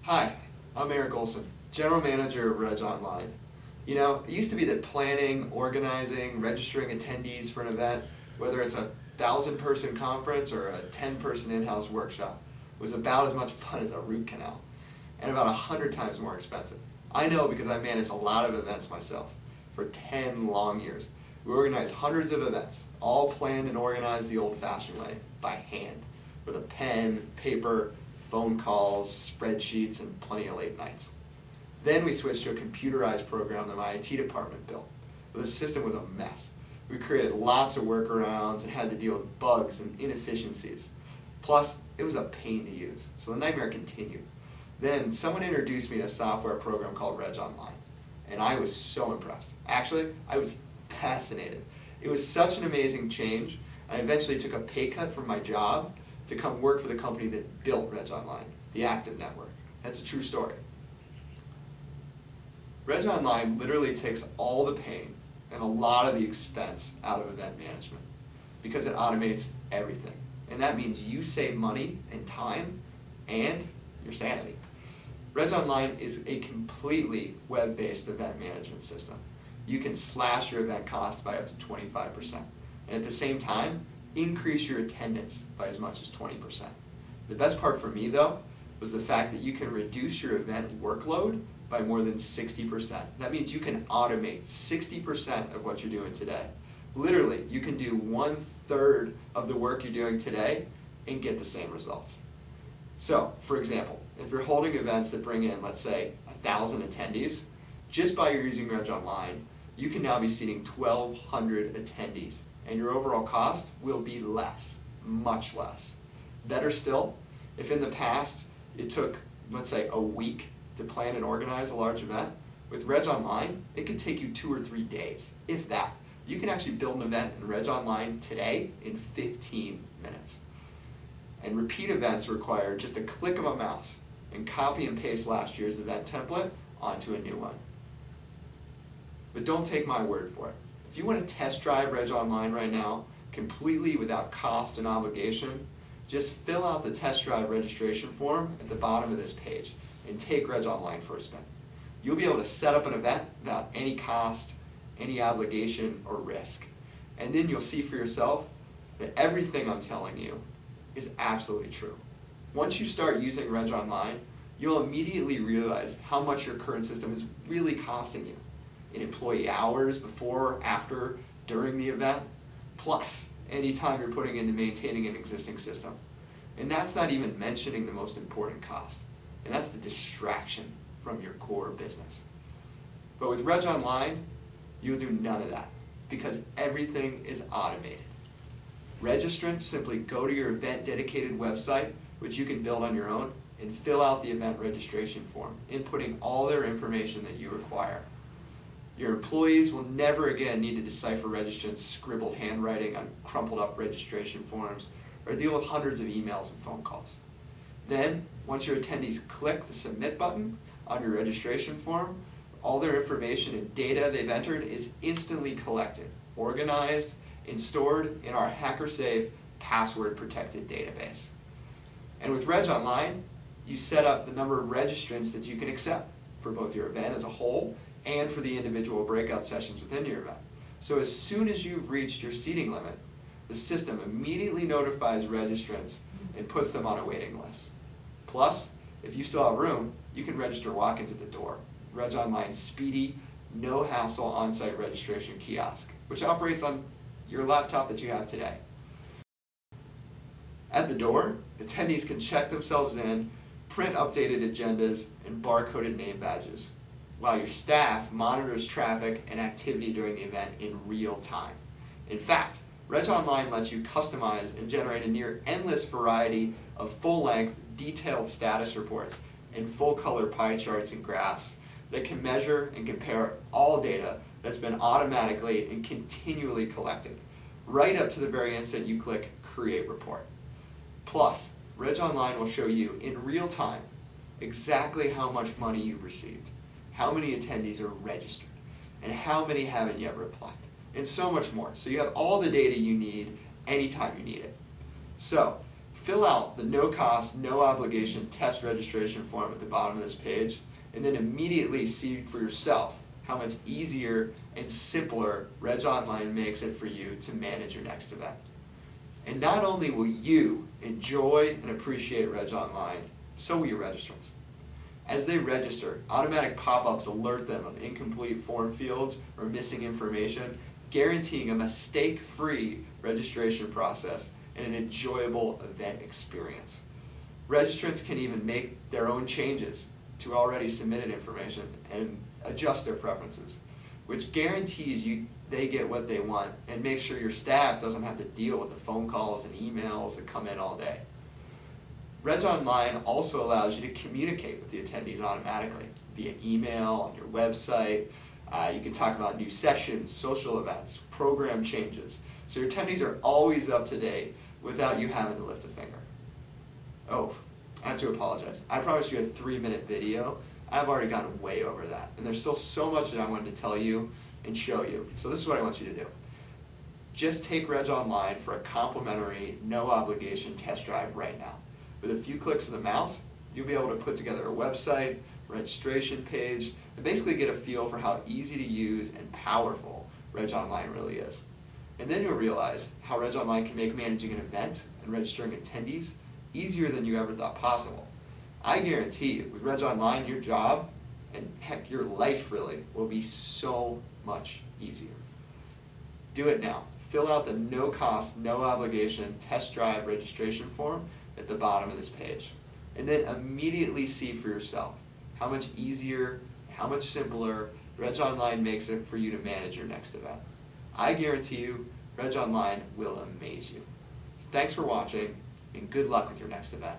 Hi, I'm Eric Olson, General Manager of Reg Online. You know, it used to be that planning, organizing, registering attendees for an event, whether it's a 1,000-person conference or a 10-person in-house workshop, was about as much fun as a root canal, and about 100 times more expensive. I know because I managed a lot of events myself for 10 long years. We organized hundreds of events, all planned and organized the old-fashioned way, by hand, with a pen, paper, phone calls, spreadsheets, and plenty of late nights. Then we switched to a computerized program that my IT department built. But the system was a mess. We created lots of workarounds and had to deal with bugs and inefficiencies. Plus, it was a pain to use, so the nightmare continued. Then someone introduced me to a software program called Reg Online, and I was so impressed. Actually, I was fascinated. It was such an amazing change. I eventually took a pay cut from my job to come work for the company that built Reg Online, the Active Network. That's a true story. Reg Online literally takes all the pain and a lot of the expense out of event management because it automates everything. And that means you save money and time and your sanity. Reg Online is a completely web-based event management system. You can slash your event cost by up to 25%. And at the same time, increase your attendance by as much as 20%. The best part for me, though, was the fact that you can reduce your event workload by more than 60%. That means you can automate 60% of what you're doing today. Literally, you can do 1/3 of the work you're doing today and get the same results. So, for example, if you're holding events that bring in, let's say, 1,000 attendees, just by using Reg Online, you can now be seating 1,200 attendees, and your overall cost will be less, much less. Better still, if in the past it took, let's say, a week to plan and organize a large event, with Reg Online, it could take you 2 or 3 days, if that. You can actually build an event in Reg Online today in 15 minutes. And repeat events require just a click of a mouse and copy and paste last year's event template onto a new one. But don't take my word for it. If you want to test drive Reg Online right now, completely without cost and obligation, just fill out the test drive registration form at the bottom of this page and take Reg Online for a spin. You'll be able to set up an event without any cost, any obligation, or risk. And then you'll see for yourself that everything I'm telling you is absolutely true. Once you start using Reg Online, you'll immediately realize how much your current system is really costing you in employee hours before, after, during the event, plus any time you're putting into maintaining an existing system. And that's not even mentioning the most important cost, and that's the distraction from your core business. But with Reg Online, you'll do none of that because everything is automated. Registrants simply go to your event dedicated website, which you can build on your own, and fill out the event registration form, inputting all their information that you require. Your employees will never again need to decipher registrants' scribbled handwriting on crumpled up registration forms or deal with hundreds of emails and phone calls. Then, once your attendees click the submit button on your registration form, all their information and data they've entered is instantly collected, organized, and stored in our hacker-safe, password-protected database. And with Reg Online, you set up the number of registrants that you can accept for both your event as a whole and for the individual breakout sessions within your event. So as soon as you've reached your seating limit, the system immediately notifies registrants and puts them on a waiting list. Plus, if you still have room, you can register walk-ins at the door. Reg Online's speedy, no-hassle on-site registration kiosk, which operates on your laptop that you have today. At the door, attendees can check themselves in, print updated agendas, and barcoded name badges, while your staff monitors traffic and activity during the event in real time. In fact, Reg Online lets you customize and generate a near endless variety of full-length, detailed status reports and full-color pie charts and graphs that can measure and compare all data that's been automatically and continually collected, right up to the very instant you click Create Report. Plus, Reg Online will show you in real time exactly how much money you've received, how many attendees are registered, and how many haven't yet replied, and so much more. So you have all the data you need anytime you need it. So, Fill out the no cost, no obligation test registration form at the bottom of this page, and then immediately see for yourself how much easier and simpler Reg Online makes it for you to manage your next event. And not only will you enjoy and appreciate Reg Online, so will your registrants. As they register, automatic pop-ups alert them of incomplete form fields or missing information, guaranteeing a mistake-free registration process and an enjoyable event experience. Registrants can even make their own changes to already submitted information and adjust their preferences, which guarantees they get what they want and make sure your staff doesn't have to deal with the phone calls and emails that come in all day. Reg Online also allows you to communicate with the attendees automatically via email, on your website. You can talk about new sessions, social events, program changes. So your attendees are always up to date without you having to lift a finger. Oh, I have to apologize. I promised you a 3-minute video. I've already gotten way over that. And there's still so much that I wanted to tell you and show you. So this is what I want you to do. Just take Reg Online for a complimentary, no obligation test drive right now. With a few clicks of the mouse, you'll be able to put together a website, registration page, and basically get a feel for how easy to use and powerful Reg Online really is. And then you'll realize how Reg Online can make managing an event and registering attendees easier than you ever thought possible. I guarantee you, with Reg Online, your job, and heck, your life really, will be so much easier. Do it now. Fill out the no cost, no obligation test drive registration form at the bottom of this page. And then immediately see for yourself how much easier, how much simpler Reg Online makes it for you to manage your next event. I guarantee you, Reg Online will amaze you. Thanks for watching, and good luck with your next event.